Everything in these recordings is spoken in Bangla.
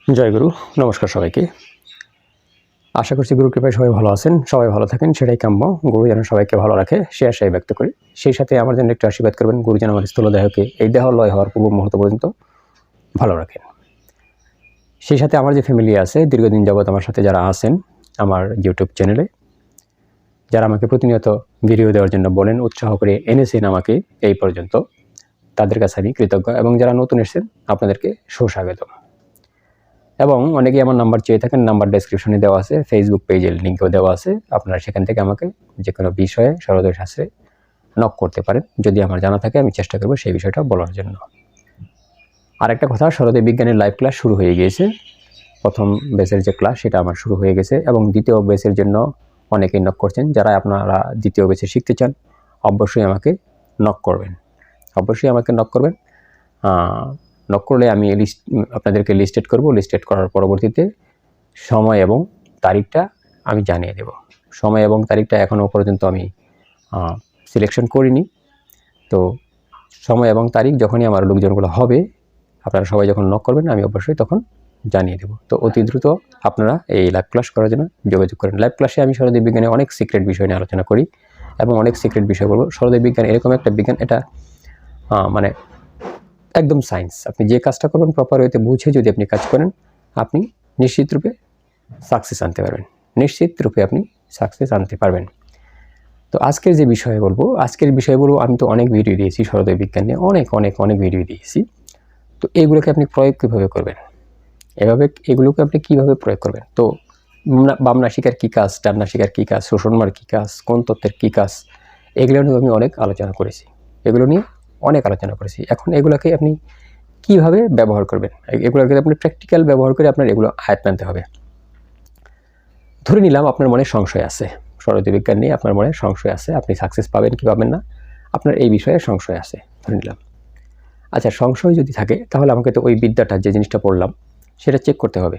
জয় গুরু। নমস্কার সবাইকে। আশা করছি গুরু কৃপায় সবাই ভালো আছেন, সবাই ভালো থাকেন, সেটাই কাম্য। গুরু যেন সবাইকে ভালো রাখে সে আশাই ব্যক্ত করি। সেই সাথে আমার জন্য একটু আশীর্বাদ করবেন, গুরু যেন আমার স্থূল দেহকে এই দেহ লয় হওয়ার পূর্ব মুহূর্ত পর্যন্ত ভালো রাখেন। সেই সাথে আমার যে ফ্যামিলি আছে, দীর্ঘদিন যাবৎ আমার সাথে যারা আছেন আমার ইউটিউব চ্যানেলে, যারা আমাকে প্রতিনিয়ত ভিডিও দেওয়ার জন্য বলেন, উৎসাহ করে এনেছেন আমাকে এই পর্যন্ত, তাদের কাছে আমি কৃতজ্ঞ। এবং যারা নতুন এসেছেন আপনাদেরকে সুস্বাগত। এবং অনেকেই আমার নাম্বার চেয়ে থাকেন, নাম্বার ডেসক্রিপশনে দেওয়া আছে, ফেসবুক পেজের লিঙ্কও দেওয়া আছে। আপনারা সেখান থেকে আমাকে যে কোনো বিষয়ে সরোদয় শাস্ত্রে নক করতে পারেন। যদি আমার জানা থাকে আমি চেষ্টা করব সেই বিষয়টা বলার জন্য। আরেকটা কথা, সরোদয় বিজ্ঞানের লাইভ ক্লাস শুরু হয়ে গিয়েছে। প্রথম বেসের যে ক্লাস সেটা আমার শুরু হয়ে গেছে এবং দ্বিতীয় বেসের জন্য অনেকেই নক করছেন। যারা আপনারা দ্বিতীয় বেসে শিখতে চান অবশ্যই আমাকে নক করবেন, অবশ্যই আমাকে নক করবেন। নক করলে আমি আপনাদেরকে লিস্টেড করব। লিস্টেড করার পরবর্তীতে সময় এবং তারিখটা আমি জানিয়ে দেব। সময় এবং তারিখটা এখনও পর্যন্ত আমি সিলেকশন করিনি। তো সময় এবং তারিখ যখনই আমার লোকজনগুলো হবে, আপনারা সবাই যখন নক করবেন আমি অবশ্যই তখন জানিয়ে দেব। তো অতি দ্রুত আপনারা এই লাইভ ক্লাস করার জন্য যোগাযোগ করেন। লাইভ ক্লাসে আমি সরোদয় বিজ্ঞানে অনেক সিক্রেট বিষয় নিয়ে আলোচনা করি এবং অনেক সিক্রেট বিষয় বলবো। সরোদয় বিজ্ঞান এরকম একটা বিজ্ঞান, এটা মানে একদম সায়েন্স। আপনি যে কাজটা করবেন প্রপার ওয়েতে বুঝে যদি আপনি কাজ করেন, আপনি নিশ্চিত রূপে সাকসেস আনতে পারবেন, নিশ্চিত রূপে আপনি সাকসেস আনতে পারবেন। তো আজকের যে বিষয়ে বলবো, আমি তো অনেক ভিডিও দিয়েছি সরোদয় বিজ্ঞান নিয়ে, অনেক ভিডিও দিয়েছি। তো এইগুলোকে আপনি প্রয়োগ কীভাবে করবেন, এগুলোকে আপনি কীভাবে প্রয়োগ করবেন। তো বাম নাসিকার কী কাজ, ডান নাসিকার কী কাজ, শোষণমার কী কাজ, কোন তত্ত্বের কী কাজ, এগুলো নিয়ে আমি অনেক আলোচনা করেছি। এখন এগুলোকে আপনি কিভাবে ব্যবহার করবেন, এগুলোকে আপনি প্র্যাকটিক্যাল ব্যবহার করে আপনার এগুলো আয়ত্ত আনতে হবে। ধরে নিলাম আপনার মনে সংশয় আছে, সরোদয় বিজ্ঞান নিয়ে আপনার মনে সংশয় আছে, আপনি সাকসেস পাবেন কি পাবেন না, আপনার এই বিষয়ে সংশয় আছে ধরে নিলাম। আচ্ছা, সংশয় যদি থাকে তাহলে আমাকে তো ওই বিদ্যাটা, যে জিনিসটা পড়লাম সেটা চেক করতে হবে।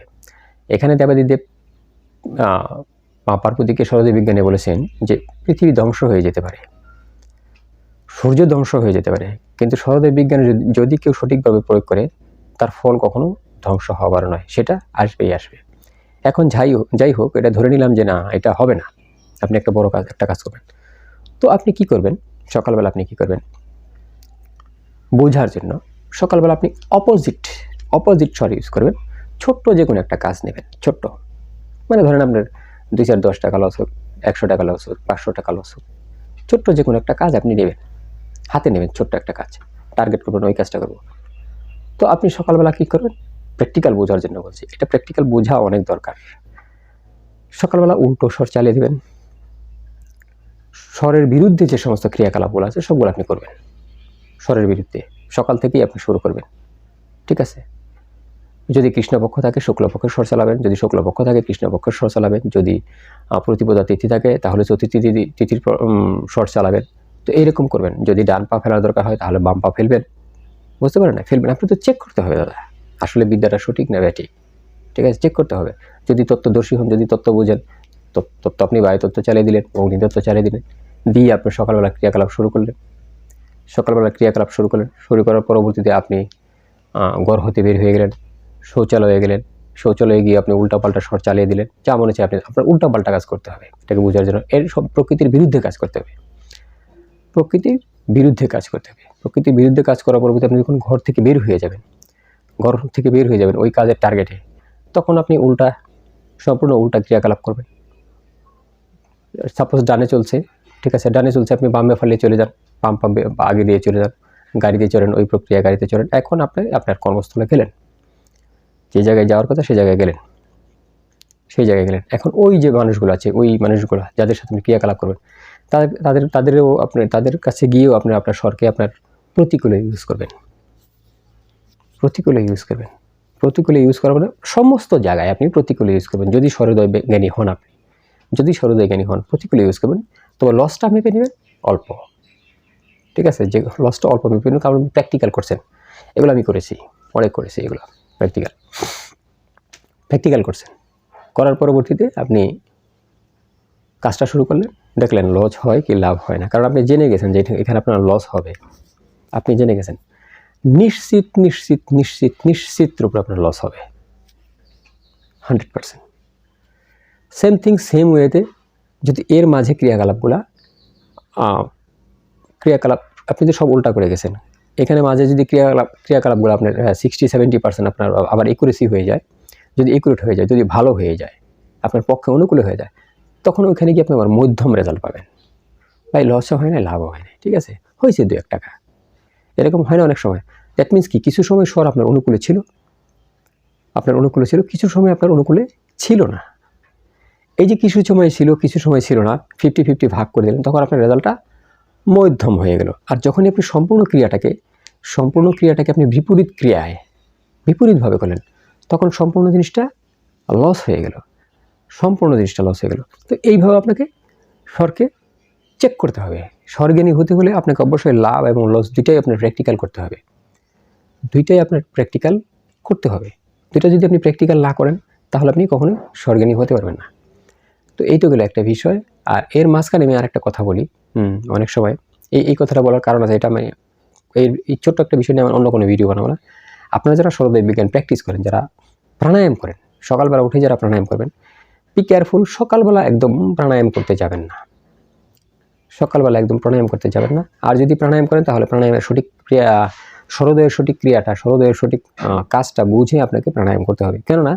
এখানে দেবাদিদেব মা পার্বতীকে সরোদয় বিজ্ঞানে বলেছেন যে পৃথিবী ধ্বংস হয়ে যেতে পারে, সূর্য ধ্বংস হয়ে যেতে পারে, কিন্তু সরোদয় বিজ্ঞানে যদি কেউ সঠিকভাবে প্রয়োগ করে তার ফল কখনো ধ্বংস হবার নয়, সেটা আসবেই আসবে। এখন যাই হোক, এটা ধরে নিলাম যে না, এটা হবে না, আপনি একটা বড় কাজ করবেন। তো আপনি কি করবেন, সকালবেলা আপনি কি করবেন বোঝার জন্য, সকালবেলা আপনি অপোজিট স্বর ইউজ করবেন। ছোট্ট যে কোনো একটা কাজ নেবেন, ছোট্ট, মানে ধরেন আপনার 2-4-10 টাকা লস হোক, 100 টাকা লস হোক, 500 টাকা লস হোক, ছোট্ট যে কোনো একটা কাজ আপনি নেবেন, হাতে নেবেন, ছোট্ট একটা কাজ টার্গেট করবেন, ওই কাজটা করবো। তো আপনি সকালবেলা কী করবেন, প্র্যাকটিক্যাল বোঝার জন্য বলছি, এটা প্র্যাকটিক্যাল বোঝা অনেক দরকার। সকালবেলা উল্টো স্বর চালিয়ে দেবেন, স্বরের বিরুদ্ধে যে সমস্ত ক্রিয়াকলাপগুলো আছে সবগুলো আপনি করবেন, স্বরের বিরুদ্ধে সকাল থেকেই আপনি শুরু করবেন, ঠিক আছে। যদি কৃষ্ণপক্ষ থাকে শুক্লপক্ষের স্বর চালাবেন, যদি শুক্লপক্ষ থাকে কৃষ্ণপক্ষের স্বর চালাবেন, যদি প্রতিপদা তিথি থাকে তাহলে চতুর্থী তিথির স্বর চালাবেন। তো এইরকম করবেন। যদি ডান পা ফেলার দরকার হয় তাহলে বাম পা ফেলবেন, বুঝতে পারেন না, ফেলবেন। আপনি তো চেক করতে হবে দাদা, আসলে বিদ্যাটা সঠিক না ব্যাঠিক, ঠিক আছে, চেক করতে হবে। যদি তত্ত্বদর্শী হন, যদি তত্ত্ব বোঝেন, তত্ত্ব আপনি বায়ু তত্ত্ব চালিয়ে দিলেন, অগ্নিতত্ত্ব চালিয়ে দিলেন, দিয়ে আপনি সকালবেলা ক্রিয়াকলাপ শুরু করলেন। শুরু করার পরবর্তীতে আপনি ঘর হতে বের হয়ে গেলেন, শৌচালয়ে গেলেন, শৌচালয়ে গিয়ে আপনি উল্টাপাল্টা স্বর চালিয়ে দিলেন, যা মনে হচ্ছে আপনার উল্টাপাল্টা কাজ করতে হবে এটাকে বোঝার জন্য। এর সব প্রকৃতির বিরুদ্ধে কাজ করতে হবে, প্রকৃতির বিরুদ্ধে কাজ করার পরবর্তী আপনি যখন ঘর থেকে বের হয়ে যাবেন ওই কাজের টার্গেটে, তখন আপনি সম্পূর্ণ উল্টা ক্রিয়াকলাপ করবেন। সাপোজ ডানে চলছে, ঠিক আছে, আপনি বামে ফালিয়ে চলে যান, বাম পা আগে দিয়ে চলে যান, গাড়িতে চড়েন, ওই প্রক্রিয়া গাড়িতে চড়েন। এখন আপনি আপনার কর্মস্থলে গেলেন, যে জায়গায় যাওয়ার কথা সেই জায়গায় গেলেন। এখন ওই যে মানুষগুলো আছে, ওই মানুষগুলো যাদের সাথে আপনি ক্রিয়াকলাপ করবেন, তাদের কাছে গিয়েও আপনি আপনার স্বরকে আপনার প্রতিকূলে ইউজ করবেন। প্রতিকূলে ইউজ করার মানে সমস্ত জায়গায় আপনি প্রতিকূলে ইউজ করবেন। যদি সরোদয় জ্ঞানী হন, প্রতিকূলে ইউজ করবেন, তবে লসটা মেপে নেবেন অল্প, ঠিক আছে, যে লসটা অল্প মেপে নেবেন। কারণ প্র্যাকটিক্যাল করছেন, এগুলো আমি করেছি, অনেক করেছি এগুলো, প্র্যাকটিক্যাল করছেন। করার পরবর্তীতে আপনি কাজটা শুরু করলেন, দেখলেন লস হয় কি লাভ হয় না, কারণ আপনি জেনে গেছেন যে এখানে আপনার লস হবে, আপনি জেনে গেছেন নিশ্চিত রূপে আপনার লস হবে। 100%। সেম থিং সেম ওয়েতে যদি এর মাঝে ক্রিয়াকলাপ আপনি তো সব উল্টা করে গেছেন, এখানে মাঝে যদি ক্রিয়াকলাপগুলো আপনার 60-70% আপনার আবার একুরেসি হয়ে যায়, যদি একুরেট হয়ে যায়, যদি ভালো হয়ে যায়, আপনার পক্ষে অনুকূলে হয়ে যায়, তখন ওইখানে গিয়ে আপনি আবার মধ্যম রেজাল্ট পাবেন। ভাই লসও হয় না, লাভও হয় না, ঠিক আছে, হয়েছে 2-1 টাকা, এরকম হয় না অনেক সময়। দ্যাট মিনস কি, কিছু সময় স্বর আপনার অনুকূলে ছিল, কিছু সময় আপনার অনুকূলে ছিল না। এই যে কিছু সময় ছিল, কিছু সময় ছিল না, 50-50 ভাগ করে দিলেন, তখন আপনার রেজাল্টটা মধ্যম হয়ে গেল। আর যখনই আপনি সম্পূর্ণ ক্রিয়াটাকে আপনি বিপরীতভাবে করলেন, তখন সম্পূর্ণ জিনিসটা লস হয়ে গেল। তো এইভাবে আপনাকে স্বরকে চেক করতে হবে। স্বরজ্ঞানী হতে হলে আপনাকে অবশ্যই লাভ এবং লস দুইটাই আপনার প্র্যাকটিক্যাল করতে হবে। দুইটা যদি আপনি প্র্যাকটিক্যাল না করেন, তাহলে আপনি কখনোই স্বরজ্ঞানী হতে পারবেন না। তো এই তো গেলো একটা বিষয়। আর এর মাঝখানে আমি আরেকটা কথা বলি, অনেক সময় এই কথাটা বলার কারণ আছে, এটা আমি এই ছোট্ট একটা বিষয় নিয়ে আমার অন্য কোনো ভিডিও বানাবো না। আপনারা যারা সরোদয় বিজ্ঞান প্র্যাকটিস করেন, যারা প্রাণায়াম করেন, সকালবেলা উঠে যারা প্রাণায়াম করবেন, বি কেয়ারফুল, সকালবেলা একদম প্রাণায়াম করতে যাবেন না। আর যদি প্রাণায়াম করেন, তাহলে প্রাণায়ামের সঠিক ক্রিয়া, সরোদয়ের সঠিক কাজটা বুঝে আপনাকে প্রাণায়াম করতে হবে। কেননা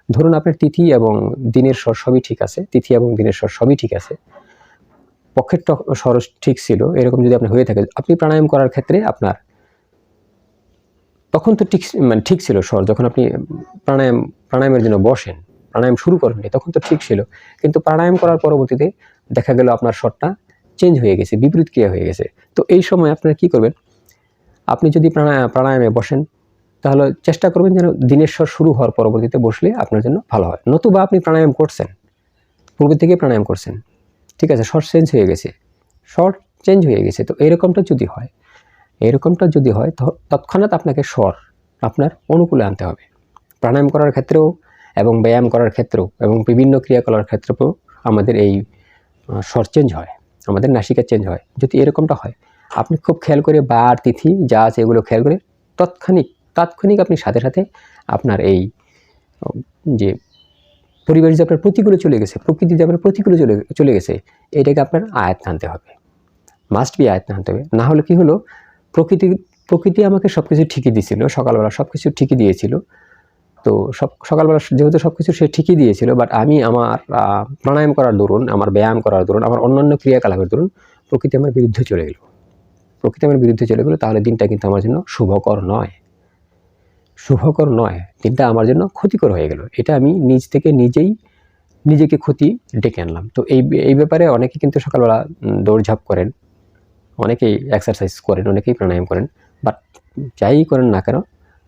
ধরুন আপনার তিথি এবং দিনের স্বর সবই ঠিক আছে, পক্ষের স্বর ঠিক ছিল, এরকম যদি আপনার হয়ে থাকে, আপনি প্রাণায়াম করার ক্ষেত্রে আপনার তখন তো ঠিক ছিল স্বর, যখন আপনি প্রাণায়ামের জন্য বসেন, প্রাণায়াম শুরু করেন, তখন তো ঠিক ছিল, কিন্তু প্রাণায়াম করার পরবর্তীতে দেখা গেল আপনার স্বরটা চেঞ্জ হয়ে গেছে, বিপরীত ক্রিয়া হয়ে গেছে। তো এই সময় আপনারা কি করবেন, আপনি যদি প্রাণায়ামে বসেন, তাহলে চেষ্টা করবেন যেন দিনের স্বর শুরু হওয়ার পরবর্তীতে বসলে আপনার জন্য ভালো হয়। নতুবা আপনি প্রাণায়াম করছেন, পূর্বে থেকে প্রাণায়াম করছেন, ঠিক আছে, স্বর চেঞ্জ হয়ে গেছে, তো এরকমটা যদি হয় তৎক্ষণাৎ আপনাকে স্বর আপনার অনুকূলে আনতে হবে। প্রাণায়াম করার ক্ষেত্রেও এবং ব্যায়াম করার ক্ষেত্রেও এবং বিভিন্ন ক্রিয়াকলাপের ক্ষেত্রেও আমাদের এই স্বর চেঞ্জ হয়, আমাদের নাসিকা চেঞ্জ হয়। যদি এরকমটা হয়, আপনি খুব খেয়াল করে বার, তিথি যা আছে এগুলো খেয়াল করে তাৎক্ষণিক আপনি সাথে সাথে আপনার এই যে পরিবেশ যে আপনার প্রতিকূলে চলে গেছে, প্রকৃতি যে আপনার প্রতিকূলে চলে গেছে, এটাকে আপনার আয়ত্তে আনতে হবে, মাস্ট বি আয়ত্তে আনতে হবে। না হলে কি হলো, প্রকৃতি আমাকে সব কিছু ঠিকই দিয়েছিল, সকালবেলা সব কিছু ঠিকই দিয়েছিল, তো সকালবেলা যেহেতু সব কিছু সে ঠিকই দিয়েছিল, বাট আমি আমার প্রাণায়াম করার দরুন, আমার ব্যায়াম করার দরুন, আমার অন্যান্য ক্রিয়াকলাপের দরুন প্রকৃতি আমার বিরুদ্ধে চলে গেল, তাহলে দিনটা কিন্তু আমার জন্য শুভকর নয়, দিনটা আমার জন্য ক্ষতিকর হয়ে গেল। এটা আমি নিজ থেকে নিজেকে ক্ষতি ডেকে আনলাম। তো এই ব্যাপারে অনেকে কিন্তু সকালবেলা দৌড়ঝাঁপ করেন, অনেকেই এক্সারসাইজ করেন, অনেকেই প্রাণায়াম করেন, বাট যাই করেন না কেন,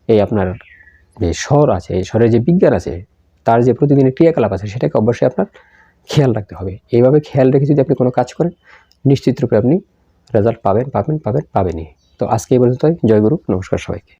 এই আপনার যে স্বর আছে, এই স্বরের যে বিজ্ঞান আছে, তার যে প্রতিদিনের ক্রিয়াকলাপ আছে, সেটাকে অবশ্যই আপনার খেয়াল রাখতে হবে। এইভাবে খেয়াল রেখে যদি আপনি কোনো কাজ করেন, নিশ্চিত রূপে আপনি রেজাল্ট পাবেনই। তো আজকে এই পর্যন্তই। জয় গুরু, নমস্কার সবাইকে।